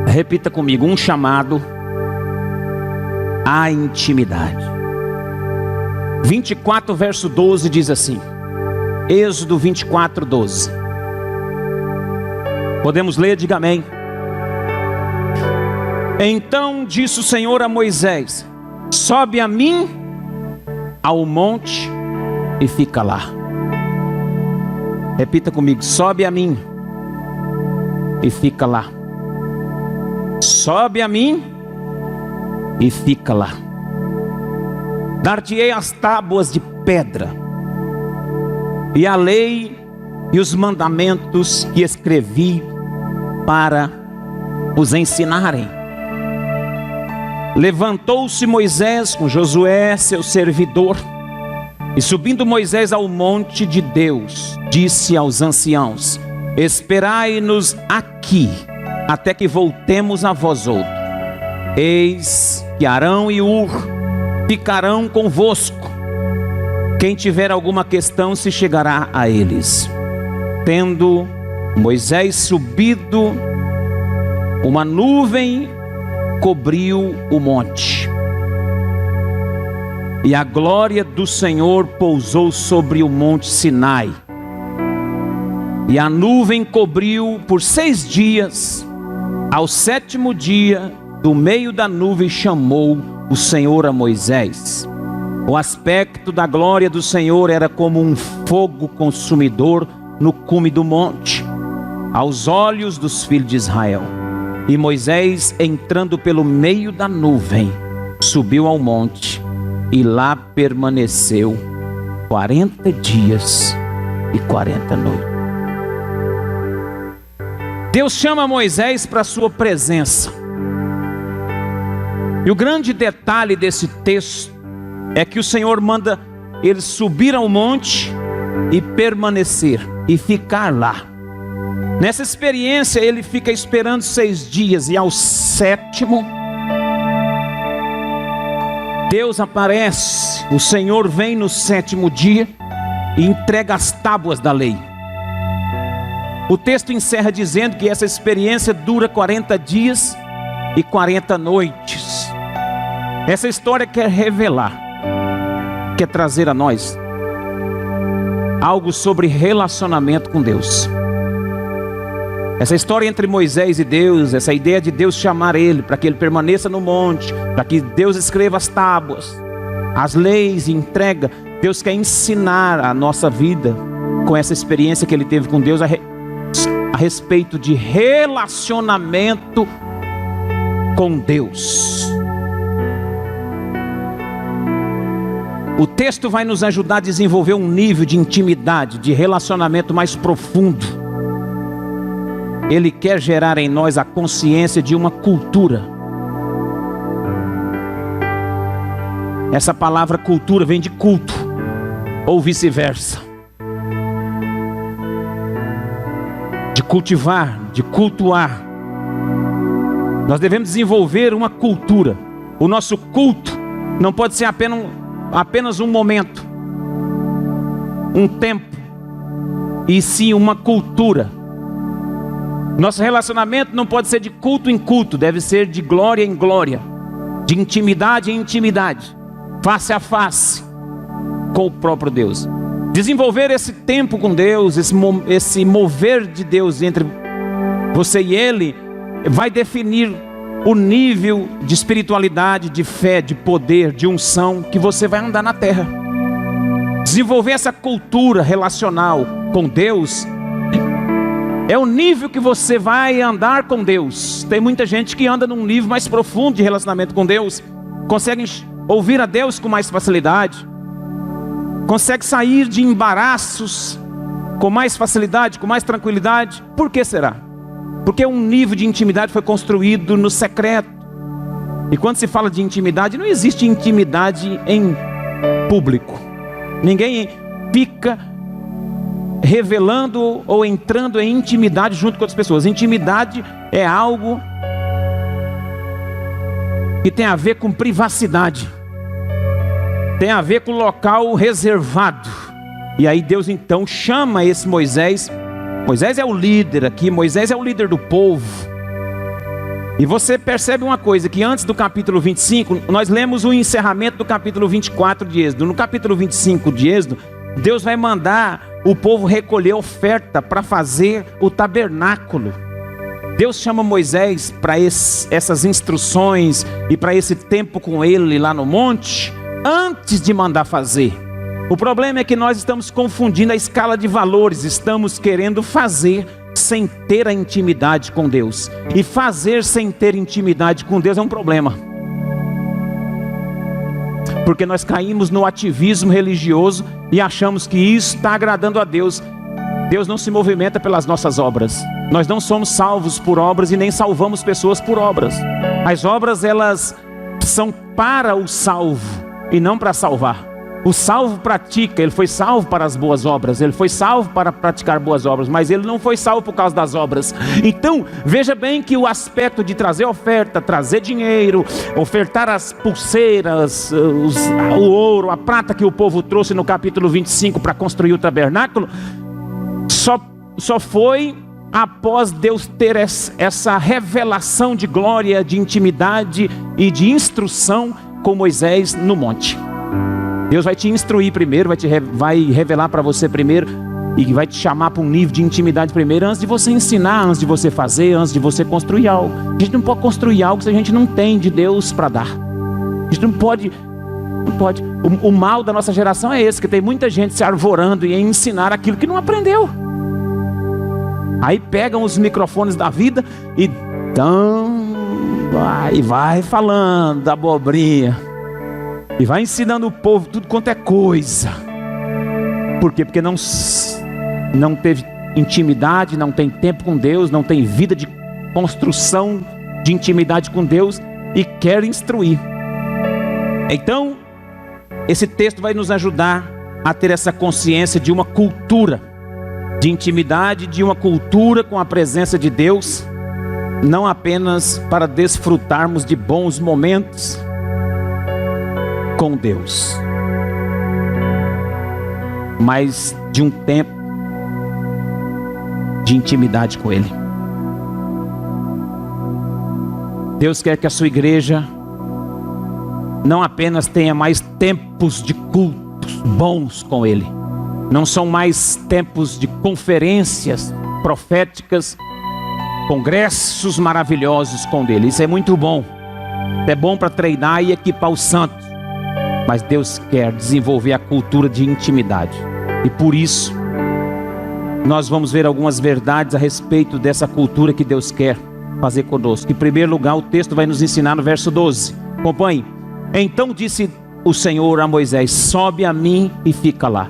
Repita comigo: um chamado à intimidade. 24 verso 12 diz assim. Êxodo 24, 12. Podemos ler? Diga amém. Então disse o Senhor a Moisés: sobe a mim ao monte e fica lá. Repita comigo: sobe a mim e fica lá. Sobe a mim e fica lá. Dar-te-ei as tábuas de pedra e a lei e os mandamentos que escrevi para os ensinarem. Levantou-se Moisés com Josué, seu servidor, e subindo Moisés ao monte de Deus, disse aos anciãos: esperai-nos aqui, até que voltemos a vós outros. Eis que Arão e Hur ficarão convosco. Quem tiver alguma questão se chegará a eles. Tendo Moisés subido, uma nuvem cobriu o monte, e a glória do Senhor pousou sobre o monte Sinai. E a nuvem cobriu por 6 dias. Ao 7º dia, do meio da nuvem chamou o Senhor a Moisés. O aspecto da glória do Senhor era como um fogo consumidor no cume do monte, aos olhos dos filhos de Israel. E Moisés, entrando pelo meio da nuvem, subiu ao monte e lá permaneceu 40 dias e 40 noites. Deus chama Moisés para a sua presença. E o grande detalhe desse texto é que o Senhor manda ele subir ao monte e permanecer e ficar lá. Nessa experiência ele fica esperando 6 dias, e ao 7º Deus aparece. O Senhor vem no 7º dia e entrega as tábuas da lei. O texto encerra dizendo que essa experiência dura 40 dias e 40 noites. Essa história quer revelar, quer trazer a nós algo sobre relacionamento com Deus. Essa história entre Moisés e Deus, essa ideia de Deus chamar ele para que ele permaneça no monte, para que Deus escreva as tábuas, as leis e entrega. Deus quer ensinar a nossa vida com essa experiência que ele teve com Deus a respeito de relacionamento com Deus. O texto vai nos ajudar a desenvolver um nível de intimidade, de relacionamento mais profundo. Ele quer gerar em nós a consciência de uma cultura. Essa palavra cultura vem de culto, ou vice-versa. De cultivar, de cultuar. Nós devemos desenvolver uma cultura. O nosso culto não pode ser apenas um momento, um tempo, e sim uma cultura. Nosso relacionamento não pode ser de culto em culto, deve ser de glória em glória, de intimidade em intimidade, face a face com o próprio Deus. Desenvolver esse tempo com Deus, esse mover de Deus entre você e Ele, vai definir o nível de espiritualidade, de fé, de poder, de unção que você vai andar na terra. Desenvolver essa cultura relacional com Deus é o nível que você vai andar com Deus. Tem muita gente que anda num nível mais profundo de relacionamento com Deus, consegue ouvir a Deus com mais facilidade, consegue sair de embaraços com mais facilidade, com mais tranquilidade. Por que será? Porque um nível de intimidade foi construído no secreto. E quando se fala de intimidade, não existe intimidade em público. Ninguém fica revelando ou entrando em intimidade junto com outras pessoas. Intimidade é algo que tem a ver com privacidade, tem a ver com local reservado. E aí Deus então chama esse Moisés. Moisés é o líder aqui, Moisés é o líder do povo. E você percebe uma coisa, que antes do capítulo 25, nós lemos o encerramento do capítulo 24 de Êxodo. No capítulo 25 de Êxodo, Deus vai mandar o povo recolher oferta para fazer o tabernáculo. Deus chama Moisés para essas instruções e para esse tempo com ele lá no monte, antes de mandar fazer. O problema é que nós estamos confundindo a escala de valores, estamos querendo fazer sem ter a intimidade com Deus. E fazer sem ter intimidade com Deus é um problema. Porque nós caímos no ativismo religioso e achamos que isso está agradando a Deus. Deus não se movimenta pelas nossas obras. Nós não somos salvos por obras e nem salvamos pessoas por obras. As obras, elas são para o salvo e não para salvar. O salvo pratica, ele foi salvo para as boas obras, ele foi salvo para praticar boas obras, mas ele não foi salvo por causa das obras. Então, veja bem que o aspecto de trazer oferta, trazer dinheiro, ofertar as pulseiras, o ouro, a prata que o povo trouxe no capítulo 25 para construir o tabernáculo, só foi após Deus ter essa revelação de glória, de intimidade e de instrução com Moisés no monte. Deus vai te instruir primeiro, vai revelar para você primeiro e vai te chamar para um nível de intimidade primeiro, antes de você ensinar, antes de você fazer, antes de você construir algo. A gente não pode construir algo se a gente não tem de Deus para dar. A gente não pode. O mal da nossa geração é esse, que tem muita gente se arvorando em ensinar aquilo que não aprendeu. Aí pegam os microfones da vida e vai falando da abobrinha. E vai ensinando o povo tudo quanto é coisa. Por quê? Porque não teve intimidade, não tem tempo com Deus, não tem vida de construção de intimidade com Deus e quer instruir. Então, esse texto vai nos ajudar a ter essa consciência de uma cultura de intimidade, de uma cultura com a presença de Deus, não apenas para desfrutarmos de bons momentos com Deus, mas de um tempo de intimidade com Ele. Deus quer que a sua igreja não apenas tenha mais tempos de cultos bons com Ele, não são mais tempos de conferências proféticas, congressos maravilhosos com Ele. Isso é muito bom, é bom para treinar e equipar os santos. Mas Deus quer desenvolver a cultura de intimidade. E por isso, nós vamos ver algumas verdades a respeito dessa cultura que Deus quer fazer conosco. Em primeiro lugar, o texto vai nos ensinar no verso 12. Acompanhe. Então disse o Senhor a Moisés: sobe a mim e fica lá.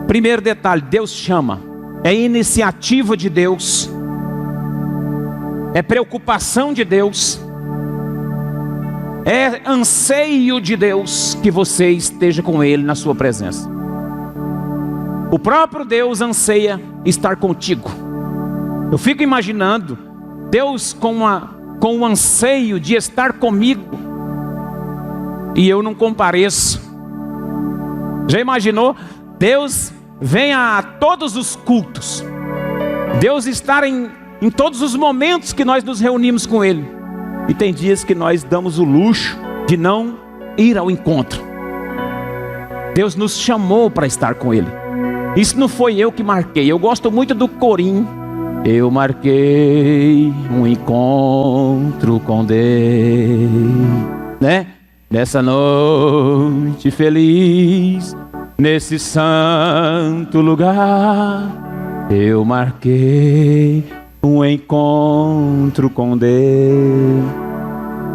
Primeiro detalhe, Deus chama. É iniciativa de Deus. É preocupação de Deus. É anseio de Deus que você esteja com Ele na sua presença. O próprio Deus anseia estar contigo. Eu fico imaginando Deus com o anseio de estar comigo e eu não compareço. Já imaginou? Deus vem a todos os cultos, Deus estar em todos os momentos que nós nos reunimos com Ele. E tem dias que nós damos o luxo de não ir ao encontro. Deus nos chamou para estar com Ele. Isso não foi eu que marquei. Eu gosto muito do corinho. Eu marquei um encontro com Deus, né? Nessa noite feliz, nesse santo lugar, eu marquei um encontro com Deus.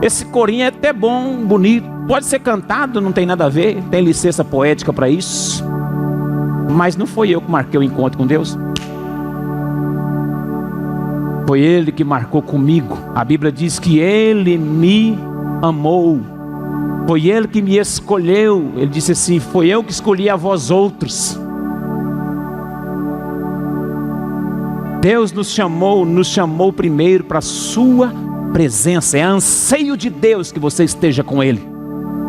Esse corinho é até bom, bonito, pode ser cantado, não tem nada a ver, tem licença poética para isso. Mas não foi eu que marquei o encontro com Deus. Foi Ele que marcou comigo. A Bíblia diz que Ele me amou. Foi Ele que me escolheu. Ele disse assim: foi eu que escolhi a vós outros. Deus nos chamou primeiro para a sua presença. É anseio de Deus que você esteja com Ele.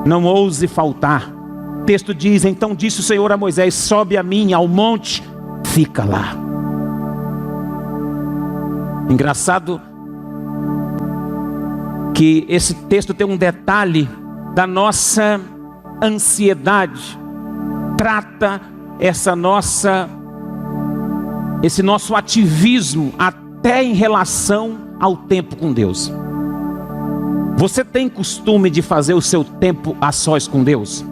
Não ouse faltar. O texto diz: então disse o Senhor a Moisés: sobe a mim ao monte, fica lá. Engraçado que esse texto tem um detalhe da nossa ansiedade. Trata esse nosso ativismo até em relação ao tempo com Deus. Você tem costume de fazer o seu tempo a sós com Deus?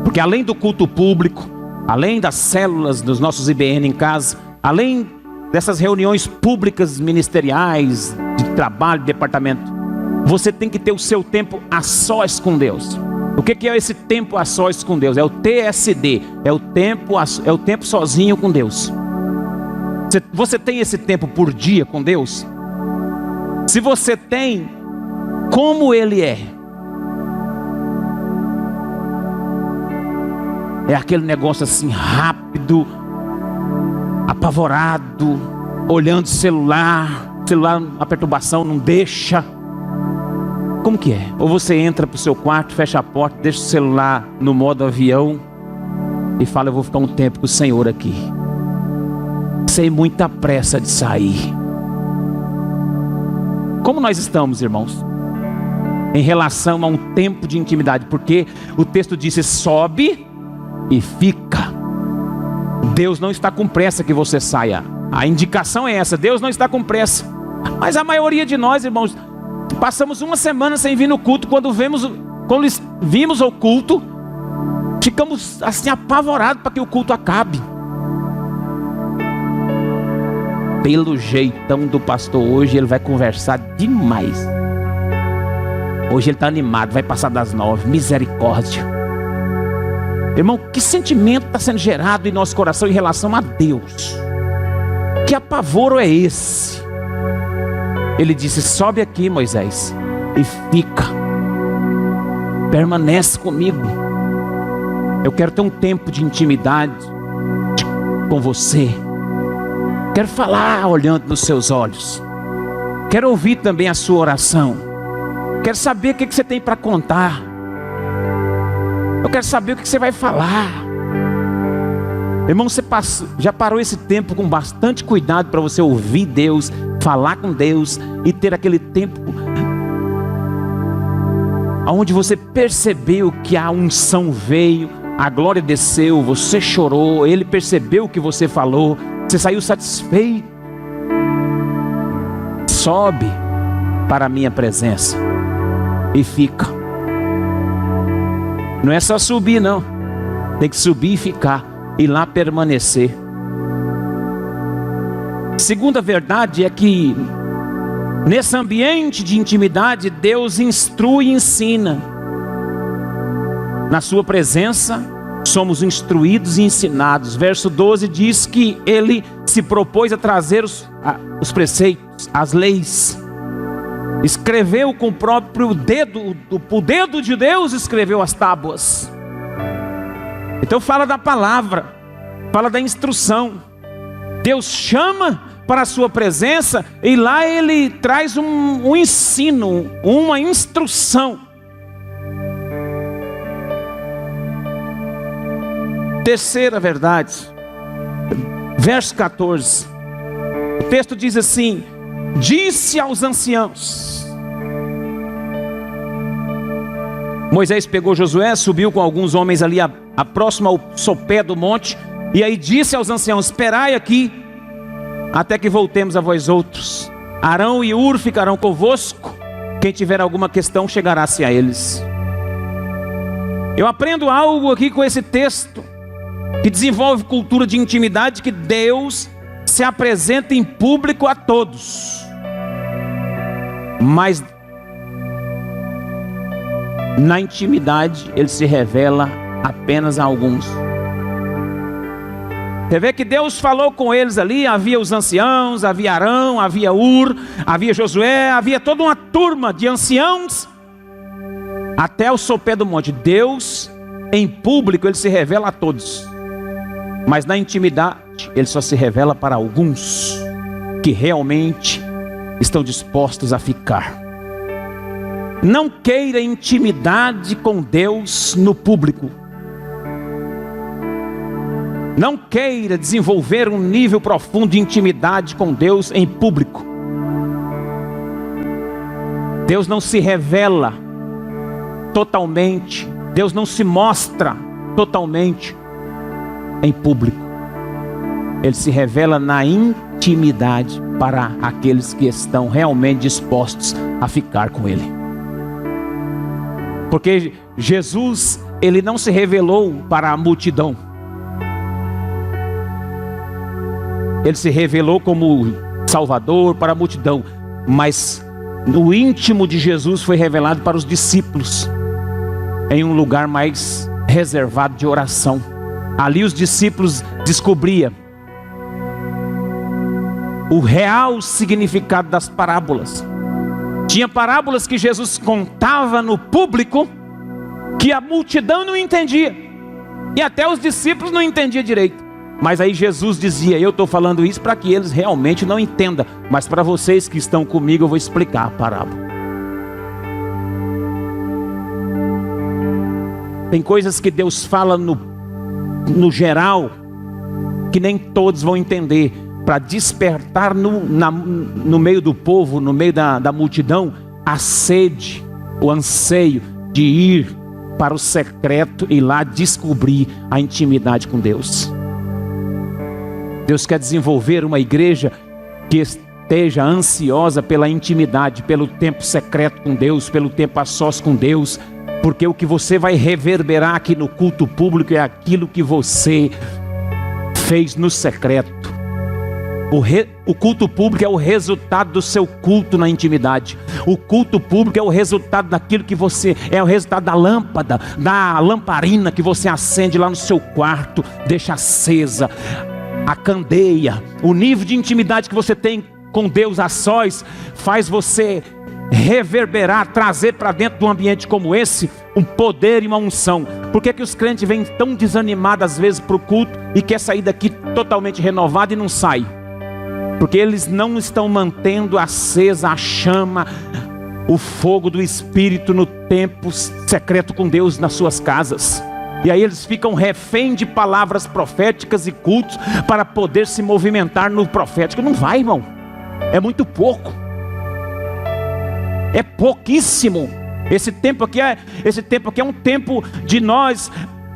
Porque além do culto público, além das células dos nossos IBN em casa, além dessas reuniões públicas ministeriais, de trabalho, de departamento, você tem que ter o seu tempo a sós com Deus. O que é esse tempo a sós com Deus? É o TSD, é o tempo sozinho com Deus. Você tem esse tempo por dia com Deus? Se você tem, como Ele é? É aquele negócio assim rápido, apavorado, olhando o celular, a perturbação não deixa. Como que é? Ou você entra para o seu quarto, fecha a porta, deixa o celular no modo avião e fala: eu vou ficar um tempo com o Senhor aqui, sem muita pressa de sair. Como nós estamos, irmãos, em relação a um tempo de intimidade? Porque o texto disse: sobe e fica. Deus não está com pressa que você saia. A indicação é essa: Deus não está com pressa. Mas a maioria de nós, irmãos, passamos uma semana sem vir no culto. Quando vimos o culto, ficamos assim apavorados para que o culto acabe. Pelo jeitão do pastor hoje, ele vai conversar demais. Hoje ele está animado, vai passar das 9, misericórdia. Irmão, que sentimento está sendo gerado em nosso coração em relação a Deus? Que apavoro é esse? Ele disse: sobe aqui, Moisés, e fica, permanece comigo. Eu quero ter um tempo de intimidade com você. Quero falar olhando nos seus olhos. Quero ouvir também a sua oração. Quero saber o que você tem para contar. Eu quero saber o que você vai falar. Irmão, você já parou esse tempo com bastante cuidado para você ouvir Deus, falar com Deus e ter aquele tempo onde você percebeu que a unção veio, a glória desceu, você chorou, Ele percebeu o que você falou, você saiu satisfeito? Sobe para a minha presença e fica. Não é só subir, não. Tem que subir e ficar, e lá permanecer. Segunda verdade é que nesse ambiente de intimidade, Deus instrui e ensina. Na sua presença somos instruídos e ensinados. Verso 12 diz que Ele se propôs a trazer os preceitos, as leis. Escreveu com o próprio dedo, o dedo de Deus escreveu as tábuas. Então fala da palavra, fala da instrução. Deus chama para a sua presença e lá Ele traz um ensino, uma instrução. Terceira verdade, verso 14. O texto diz assim: disse aos anciãos. Moisés pegou Josué, subiu com alguns homens ali próximo ao sopé do monte, e aí disse aos anciãos: esperai aqui, até que voltemos a vós outros. Arão e Hur ficarão convosco, quem tiver alguma questão chegará-se a eles. Eu aprendo algo aqui com esse texto, que desenvolve cultura de intimidade, que Deus se apresenta em público a todos, mas na intimidade Ele se revela apenas a alguns. Você vê que Deus falou com eles ali, havia os anciãos, havia Arão, havia Hur, havia Josué, havia toda uma turma de anciãos, até o sopé do monte. Deus em público Ele se revela a todos, mas na intimidade Ele só se revela para alguns que realmente estão dispostos a ficar. Não queira intimidade com Deus no público. Não queira desenvolver um nível profundo de intimidade com Deus em público. Deus não se revela totalmente, Deus não se mostra totalmente em público. Ele se revela na intimidade para aqueles que estão realmente dispostos a ficar com Ele. Porque Jesus, Ele não se revelou para a multidão. Ele se revelou como Salvador para a multidão, mas no íntimo de Jesus foi revelado para os discípulos, em um lugar mais reservado de oração. Ali os discípulos descobriam o real significado das parábolas. Tinha parábolas que Jesus contava no público que a multidão não entendia, e até os discípulos não entendiam direito. Mas aí Jesus dizia: eu estou falando isso para que eles realmente não entendam, mas para vocês que estão comigo eu vou explicar a parábola. Tem coisas que Deus fala no geral, que nem todos vão entender, para despertar no meio do povo, no meio da multidão, a sede, o anseio de ir para o secreto e lá descobrir a intimidade com Deus. Deus quer desenvolver uma igreja que esteja ansiosa pela intimidade, pelo tempo secreto com Deus, pelo tempo a sós com Deus, porque o que você vai reverberar aqui no culto público é aquilo que você fez no secreto. O culto público é o resultado do seu culto na intimidade. O culto público é o resultado daquilo que você... é o resultado da lâmpada, da lamparina que você acende lá no seu quarto, deixa acesa, a candeia. O nível de intimidade que você tem com Deus a sós faz você reverberar, trazer para dentro de um ambiente como esse um poder e uma unção. Por que que os crentes vêm tão desanimados às vezes para o culto e quer sair daqui totalmente renovado e não sai? Porque eles não estão mantendo acesa a chama, o fogo do Espírito no tempo secreto com Deus nas suas casas. E aí eles ficam refém de palavras proféticas e cultos para poder se movimentar no profético. Não vai, irmão. É muito pouco. É pouquíssimo. Esse tempo aqui é um tempo de nós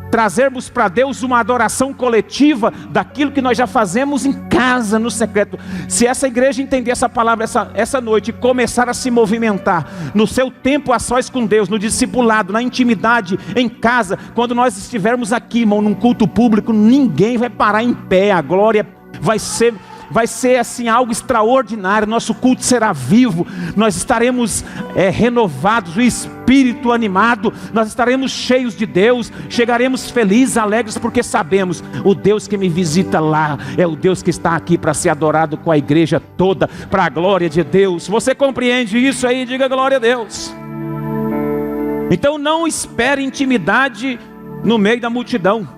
trazermos para Deus uma adoração coletiva daquilo que nós já fazemos em casa, no secreto. Se essa igreja entender essa palavra essa noite e começar a se movimentar no seu tempo a sós com Deus, no discipulado, na intimidade, em casa, quando nós estivermos aqui, irmão, num culto público, ninguém vai parar em pé. A glória vai ser assim algo extraordinário. Nosso culto será vivo, nós estaremos renovados, o espírito animado, nós estaremos cheios de Deus, chegaremos felizes, alegres, porque sabemos, o Deus que me visita lá é o Deus que está aqui para ser adorado com a igreja toda, para a glória de Deus. Você compreende isso aí? Diga glória a Deus. Então não espere intimidade no meio da multidão.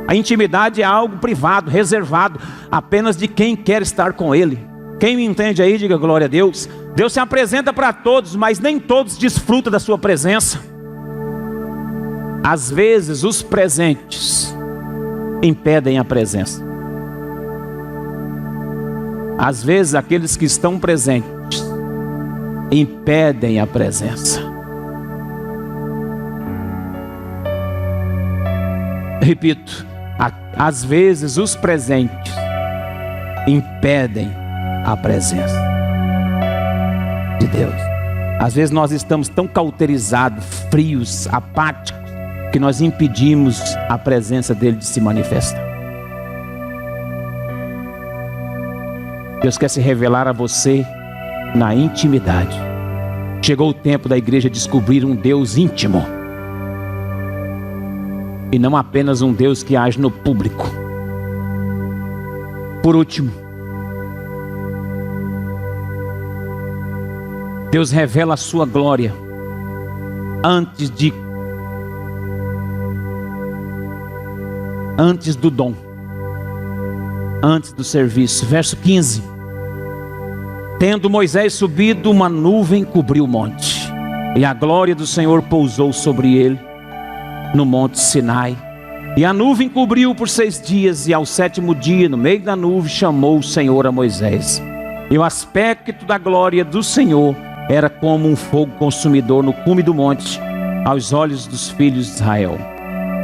A intimidade é algo privado, reservado, apenas de quem quer estar com Ele. Quem me entende aí, diga glória a Deus. Deus se apresenta para todos, mas nem todos desfrutam da sua presença. Às vezes os presentes impedem a presença. Às vezes aqueles que estão presentes impedem a presença. Repito, às vezes os presentes impedem a presença de Deus. Às vezes nós estamos tão cauterizados, frios, apáticos, que nós impedimos a presença dele de se manifestar. Deus quer se revelar a você na intimidade. Chegou o tempo da igreja descobrir um Deus íntimo, e não apenas um Deus que age no público. Por último, Deus revela a sua glória antes do dom, antes do serviço. Verso 15: tendo Moisés subido, uma nuvem cobriu o monte, e a glória do Senhor pousou sobre ele no monte Sinai. E a nuvem cobriu por 6 dias, e ao 7º dia, no meio da nuvem, chamou o Senhor a Moisés. E o aspecto da glória do Senhor era como um fogo consumidor no cume do monte, aos olhos dos filhos de Israel.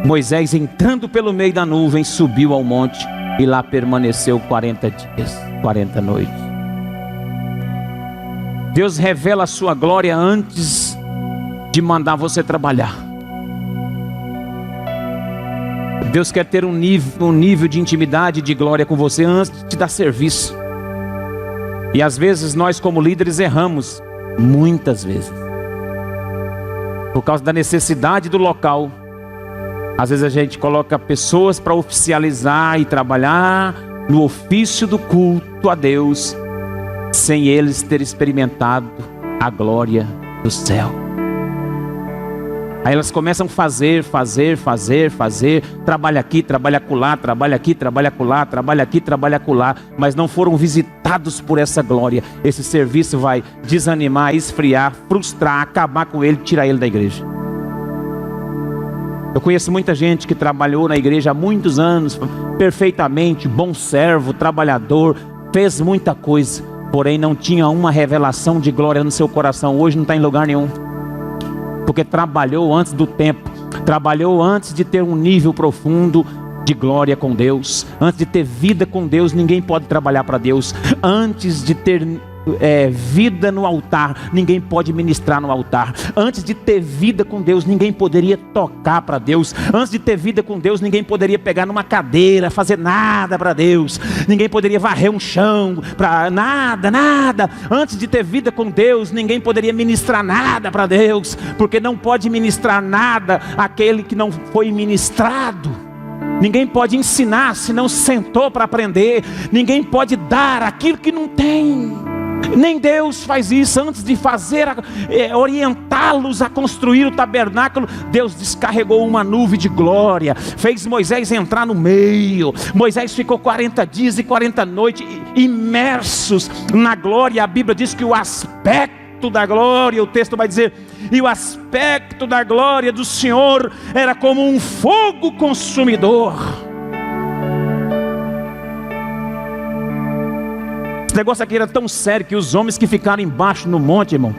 Moisés, entrando pelo meio da nuvem, subiu ao monte e lá permaneceu 40 dias, 40 noites. Deus revela a sua glória antes de mandar você trabalhar. Deus quer ter um nível de intimidade e de glória com você antes de te dar serviço. E às vezes nós como líderes erramos, muitas vezes, por causa da necessidade do local. Às vezes a gente coloca pessoas para oficializar e trabalhar no ofício do culto a Deus, sem eles terem experimentado a glória do céu. Aí elas começam a fazer, trabalha aqui, trabalha acolá, trabalha aqui, trabalha acolá, trabalha aqui, trabalha acolá, mas não foram visitados por essa glória. Esse serviço vai desanimar, esfriar, frustrar, acabar com ele, tirar ele da igreja. Eu conheço muita gente que trabalhou na igreja há muitos anos, perfeitamente, bom servo, trabalhador, fez muita coisa, porém não tinha uma revelação de glória no seu coração. Hoje não está em lugar nenhum, porque trabalhou antes do tempo, trabalhou antes de ter um nível profundo de glória com Deus, antes de ter vida com Deus. Ninguém pode trabalhar para Deus antes de ter vida no altar. Ninguém pode ministrar no altar. Antes de ter vida com Deus, ninguém poderia tocar para Deus. Antes de ter vida com Deus, ninguém poderia pegar numa cadeira, fazer nada para Deus. Ninguém poderia varrer um chão para nada. Antes de ter vida com Deus, ninguém poderia ministrar nada para Deus, porque não pode ministrar nada aquele que não foi ministrado. Ninguém pode ensinar se não sentou para aprender. Ninguém pode dar aquilo que não tem. Nem Deus faz isso. Antes de fazer, orientá-los a construir o tabernáculo, Deus descarregou uma nuvem de glória, fez Moisés entrar no meio. Moisés ficou 40 dias e 40 noites imersos na glória. A Bíblia diz que o aspecto da glória, o texto vai dizer, e o aspecto da glória do Senhor era como um fogo consumidor. Esse negócio aqui era tão sério que os homens que ficaram embaixo no monte, irmão,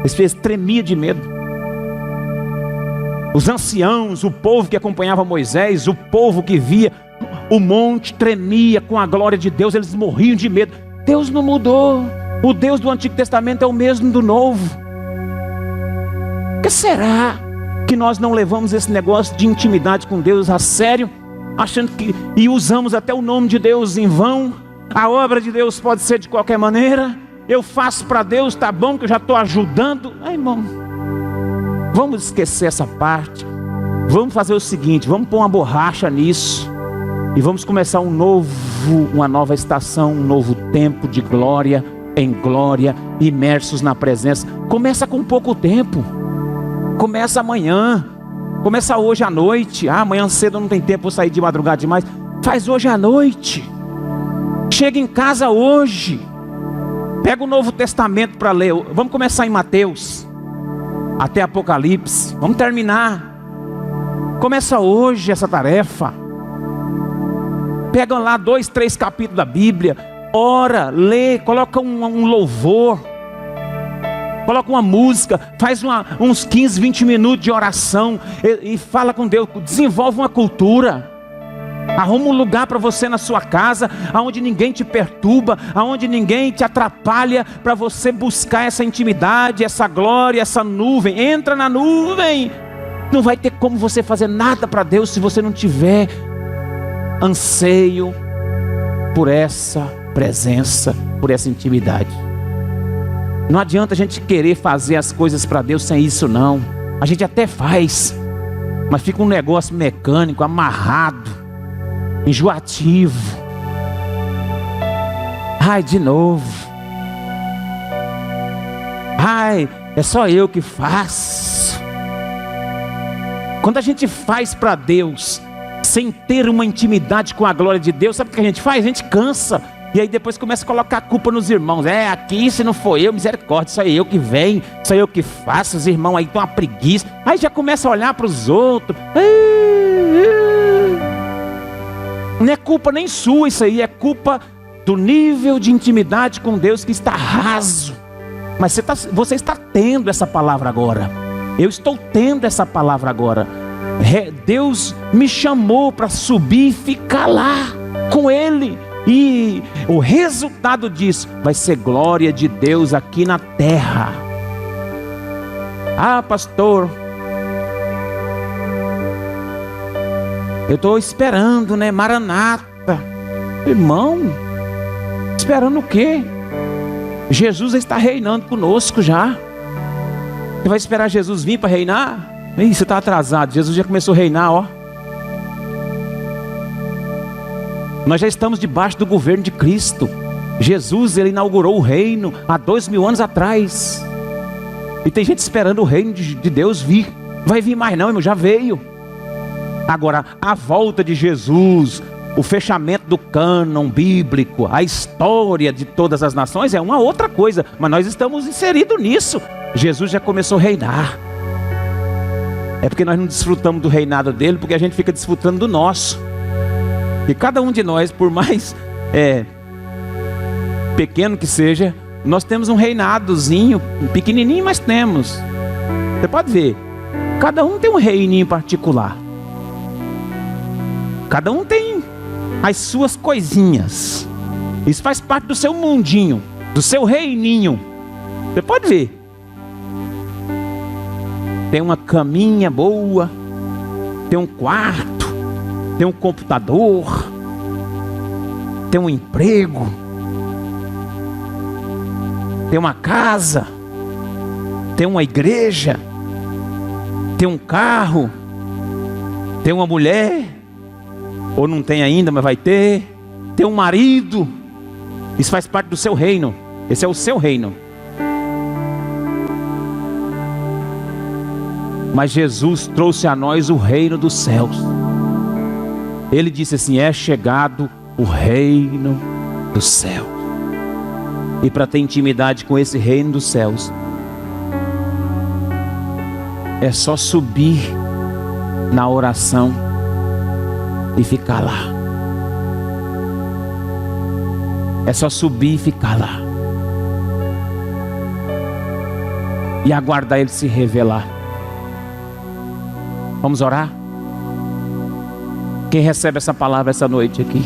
eles tremiam de medo. Os anciãos, o povo que acompanhava Moisés, o povo que via o monte tremia com a glória de Deus, eles morriam de medo. Deus não mudou. O Deus do Antigo Testamento é o mesmo do Novo. Por que será que nós não levamos esse negócio de intimidade com Deus a sério, achando que, e usamos até o nome de Deus em vão? A obra de Deus pode ser de qualquer maneira. Eu faço para Deus, tá bom, que eu já estou ajudando. Irmão, vamos esquecer essa parte. Vamos fazer o seguinte, vamos pôr uma borracha nisso e vamos começar uma nova estação, um novo tempo de glória em glória, imersos na presença. Começa com pouco tempo. Começa amanhã. Começa hoje à noite. Amanhã cedo não tem tempo, vou sair de madrugada demais. Faz hoje à noite. Chega em casa hoje. Pega o Novo Testamento para ler. Vamos começar em Mateus até Apocalipse. Vamos terminar. Começa hoje essa tarefa. Pega lá 2, 3 capítulos da Bíblia. Ora, lê, coloca um louvor. Coloca uma música. Faz uns 15, 20 minutos de oração. E fala com Deus. Desenvolve uma cultura. Arruma um lugar para você na sua casa, aonde ninguém te perturba, aonde ninguém te atrapalha, para você buscar essa intimidade, essa glória, essa nuvem. Entra na nuvem. Não vai ter como você fazer nada para Deus se você não tiver anseio por essa presença, por essa intimidade. Não adianta a gente querer fazer as coisas para Deus sem isso não. A gente até faz, mas fica um negócio mecânico, amarrado, enjoativo. Ai, de novo. Ai, é só eu que faço. Quando a gente faz para Deus sem ter uma intimidade com a glória de Deus, sabe o que a gente faz? A gente cansa. E aí depois começa a colocar a culpa nos irmãos. Aqui se não for eu, misericórdia, isso é eu que venho, isso é eu que faço, os irmãos aí estão uma preguiça. Aí já começa a olhar para os outros. Não é culpa nem sua isso aí, é culpa do nível de intimidade com Deus que está raso. Mas você está tendo essa palavra agora. Eu estou tendo essa palavra agora. Deus me chamou para subir e ficar lá com Ele. E o resultado disso vai ser glória de Deus aqui na terra. Ah, pastor, eu estou esperando, né? Maranata. Irmão, esperando o quê? Jesus está reinando conosco já. Você vai esperar Jesus vir para reinar? Ih, você está atrasado. Jesus já começou a reinar, ó. Nós já estamos debaixo do governo de Cristo. Jesus, Ele inaugurou o reino há 2000 anos atrás. E tem gente esperando o reino de Deus vir. Vai vir mais não, irmão, já veio. Agora, a volta de Jesus, o fechamento do cânon bíblico, a história de todas as nações é uma outra coisa. Mas nós estamos inseridos nisso. Jesus já começou a reinar. É porque nós não desfrutamos do reinado dele, porque a gente fica desfrutando do nosso. E cada um de nós, por mais pequeno que seja, nós temos um reinadozinho, pequenininho, mas temos. Você pode ver, cada um tem um reininho particular. Cada um tem as suas coisinhas. Isso faz parte do seu mundinho, do seu reininho. Você pode ver. Tem uma caminha boa, tem um quarto, tem um computador, tem um emprego, tem uma casa, tem uma igreja, tem um carro, tem uma mulher, ou não tem ainda, mas vai ter, tem um marido. Isso faz parte do seu reino. Esse é o seu reino. Mas Jesus trouxe a nós o reino dos céus. Ele disse assim: é chegado o reino dos céus. E para ter intimidade com esse reino dos céus, é só subir na oração e ficar lá. É só subir e ficar lá. E aguardar Ele se revelar. Vamos orar? Quem recebe essa palavra essa noite aqui?